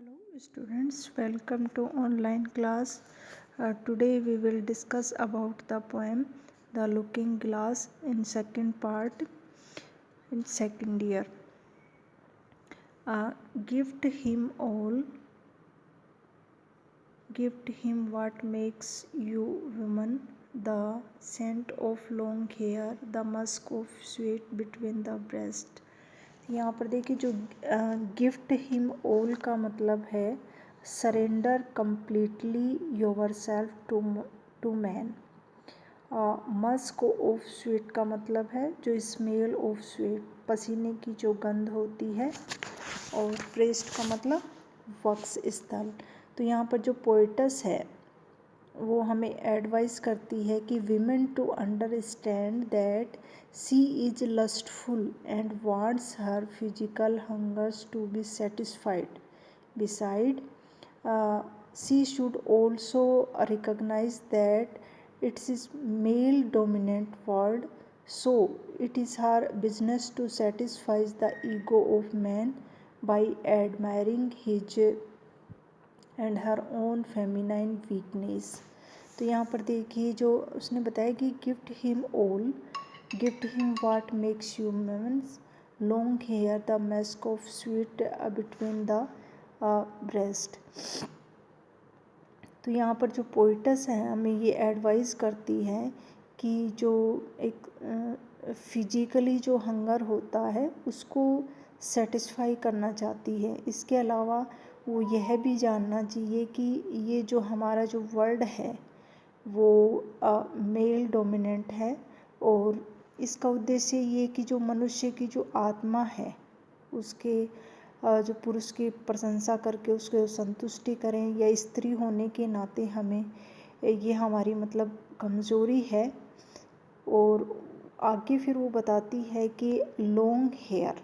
Hello students, welcome to online class. Today we will discuss about the poem The Looking Glass in second part in second year. Gift him all, gift him what makes you woman, the scent of long hair, the musk of sweat between the breast. यहाँ पर देखिए जो gift him all का मतलब है surrender completely your self to man. Musk of sweat का मतलब है जो स्मेल ऑफ स्वेट, पसीने की जो गंध होती है, और प्रेस्ट का मतलब वक्स स्थल। तो यहाँ पर जो पोइटस है वो हमें एडवाइस करती है कि women to understand that she is lustful and wants her physical hungers to be satisfied. Beside she should also recognise that it's is male dominant world, so it is her business to satisfy the ego of man by admiring his and her own feminine weakness। तो यहाँ पर देखिए जो उसने बताया कि gift him all, gift him what makes you womens, long hair, the musk of sweet between the breast. तो यहाँ पर जो पोइटस है हमें ये एडवाइस करती है कि जो एक फिजिकली जो हंगर होता है उसको सेटिस्फाई करना चाहती है। इसके अलावा वो यह भी जानना चाहिए कि ये जो हमारा जो वर्ल्ड है वो मेल डोमिनेंट है, और इसका उद्देश्य ये कि जो मनुष्य की जो आत्मा है उसके जो पुरुष की प्रशंसा करके उसको संतुष्टि करें, या स्त्री होने के नाते हमें ये हमारी मतलब कमज़ोरी है। और आगे फिर वो बताती है कि लॉन्ग हेयर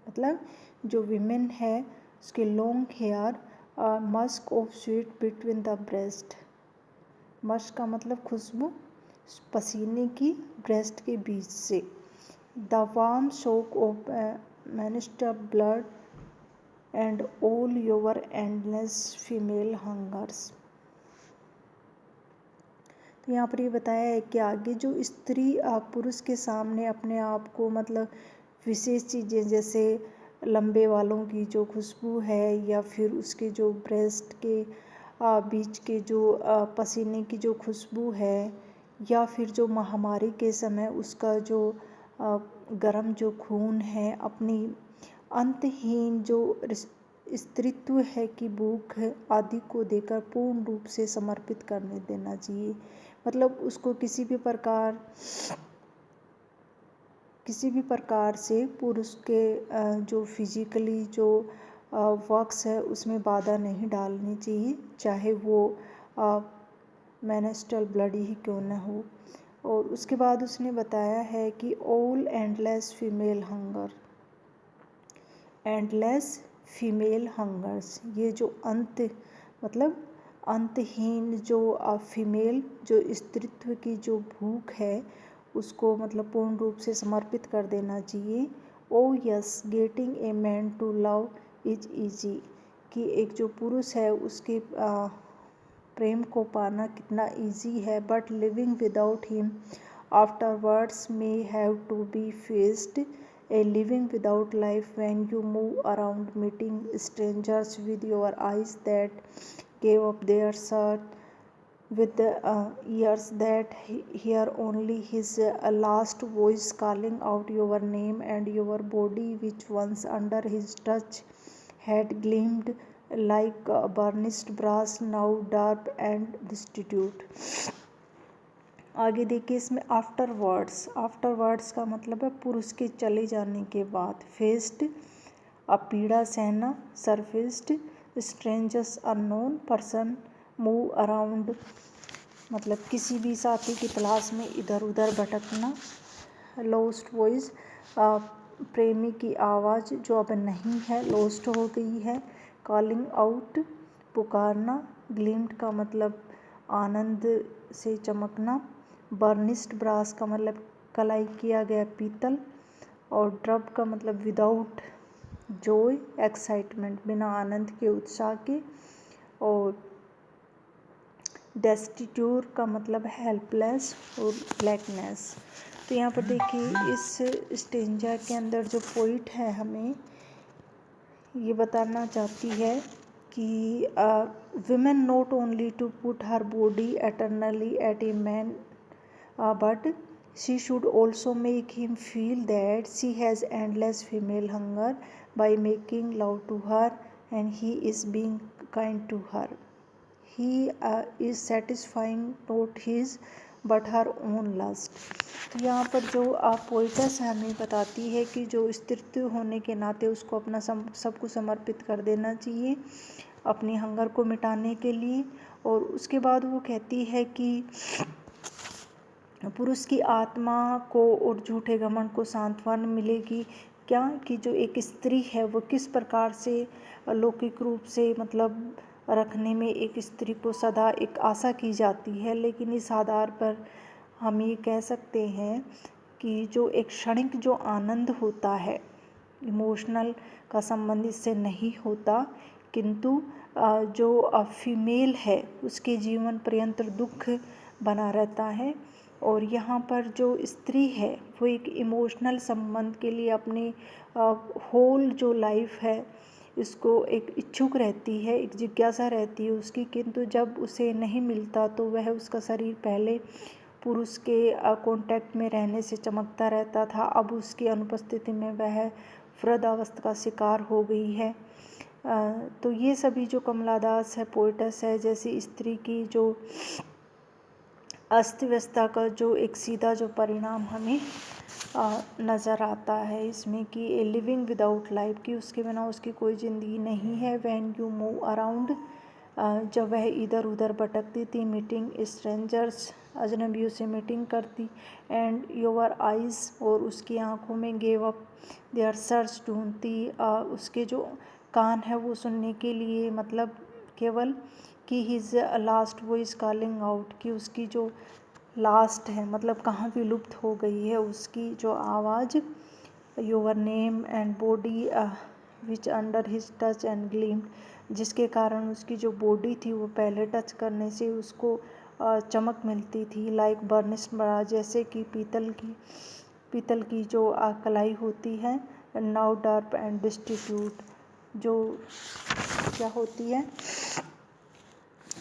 मतलब जो विमेन है उसके long hair, musk of sweet between the breast. Musk का मतलब खुशबू, पसीने की ब्रेस्ट के बीच से। The warm shock of menstrual blood and all your endless female hungers। तो यहाँ पर ये बताया है कि आगे जो स्त्री पुरुष के सामने अपने आप को मतलब विशेष चीज़ें जैसे लंबे बालों की जो खुशबू है, या फिर उसके जो ब्रेस्ट के बीच के जो पसीने की जो खुशबू है, या फिर जो महामारी के समय उसका जो गर्म जो खून है, अपनी अंतहीन जो स्त्रीत्व है कि भूख आदि को देकर पूर्ण रूप से समर्पित करने देना चाहिए। मतलब उसको किसी भी प्रकार से पुरुष के जो फिजिकली जो वर्क्स है उसमें बाधा नहीं डालनी चाहिए, चाहे वो मेंस्ट्रुअल ब्लड ही क्यों न हो। और उसके बाद उसने बताया है कि all endless female hunger, endless female hungers, ये जो अंत मतलब अंतहीन जो फीमेल जो स्त्रीत्व की जो भूख है उसको मतलब पूर्ण रूप से समर्पित कर देना चाहिए। O yes, getting a man to love is easy, कि एक जो पुरुष है उसके प्रेम को पाना कितना इजी है, but living without him afterwards may have to be faced. A living without life when you move around meeting strangers with your eyes that gave up their shirt, with the ears that hear only his last voice calling out your name, and your body which once under his touch had gleamed like burnished brass now dark and destitute। आगे देखिए इसमें afterwards का मतलब है पुरुष के चले जाने के बाद। फेस्ड पीड़ा सहना, surfaced strangers unknown person, move around मतलब किसी भी साथी की तलाश में इधर उधर भटकना। लॉस्ट वॉइस प्रेमी की आवाज़ जो अब नहीं है, लॉस्ट हो गई है। Calling out पुकारना। ग्लिम्ड का मतलब आनंद से चमकना। बर्निस्ड ब्रास का मतलब कलाई किया गया पीतल। और ड्रब का मतलब विदाउट जॉय एक्साइटमेंट, बिना आनंद के उत्साह के। और डेस्टिट्यूट का मतलब हेल्पलेस और ब्लैकनेस। तो यहाँ पर देखिए इस स्टेंजा के अंदर जो पोइट है हमें ये बताना चाहती है कि women not only to put her body eternally at a man but she should also make him feel that she has endless female hunger by making love to her and he is being kind to her. He is satisfying not his but her own lust. तो यहाँ पर जो poet's हमें बताती है कि जो स्त्रीत्व होने के नाते उसको अपना सब कुछ समर्पित कर देना चाहिए अपनी हंगर को मिटाने के लिए। और उसके बाद वो कहती है कि पुरुष की आत्मा को और झूठे घमंड को सांत्वना मिलेगी क्या, कि जो एक स्त्री है वो किस प्रकार से लौकिक रूप से मतलब रखने में एक स्त्री को सदा एक आशा की जाती है, लेकिन इस आधार पर हम ये कह सकते हैं कि जो एक क्षणिक जो आनंद होता है इमोशनल का संबंध इससे नहीं होता, किंतु जो फीमेल है उसके जीवन पर्यंत दुख बना रहता है। और यहाँ पर जो स्त्री है वो एक इमोशनल संबंध के लिए अपने होल जो लाइफ है इसको एक इच्छुक रहती है, एक जिज्ञासा रहती है उसकी, किंतु जब उसे नहीं मिलता तो वह उसका शरीर पहले पुरुष के कांटेक्ट में रहने से चमकता रहता था, अब उसकी अनुपस्थिति में वह वृद्धावस्था का शिकार हो गई है। तो ये सभी जो कमला दास है पोइटस है जैसी स्त्री की जो अस्त व्यस्तता का जो एक सीधा जो परिणाम हमें नज़र आता है इसमें कि ए लिविंग विदाउट लाइफ, कि उसके बिना उसकी कोई ज़िंदगी नहीं है। व्हेन यू मूव अराउंड, जब वह इधर उधर भटकती थी, मीटिंग स्ट्रेंजर्स, अजनबियों से मीटिंग करती, एंड योर आइज़, और उसकी आंखों में गेव अप देयर सर्च, ढूंढती उसके जो कान है वो सुनने के लिए मतलब केवल कि his last voice calling out, कि उसकी जो लास्ट है मतलब कहाँ विलुप्त हो गई है उसकी जो आवाज़, your name and body which under his touch and gleam, जिसके कारण उसकी जो बॉडी थी वो पहले टच करने से उसको चमक मिलती थी, लाइक बर्निश्ड ब्रास, जैसे कि पीतल की जो कलाई होती है, नाउ डार्क एंड डिस्टिट्यूट, जो क्या होती है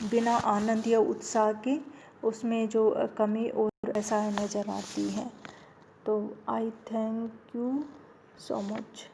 बिना आनंद या उत्साह के उसमें जो कमी और ऐसा नज़र आती है। तो आई थैंक यू सो मच।